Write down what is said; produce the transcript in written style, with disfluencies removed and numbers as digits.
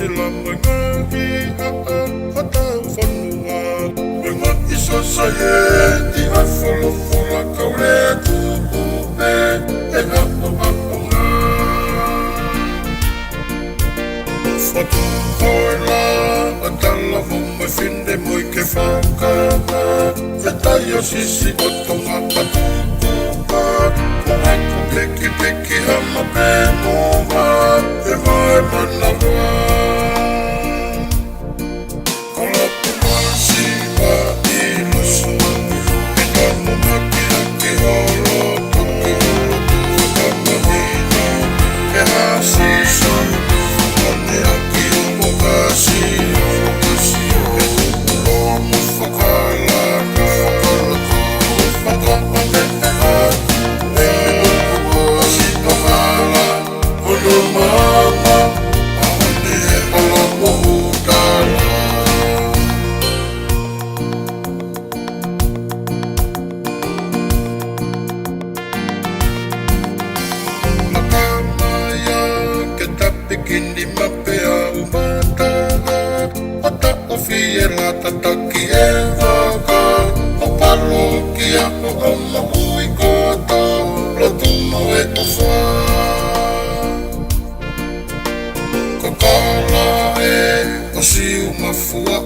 la mangahi hatau whanua me mati society a wholofora kauleka tupu'e e hapo haponga whatuhoila a tala vuma finde moi ke whakanga e tai o sisi o tonga patupu'a Aku peki hama pemoa e vai manawa Kalapu Masiva'ilo e kamo maki holo toki e vahe'i e hasi Ane aki umo kasi e lomo whakalaka Whakapa me te haki Mama, ane Halamohutala Makamaya ke tapikindi mapea umataha Matu'a e Lataki o Palokia Malia Tupu'imakulata Kala e o siu mafua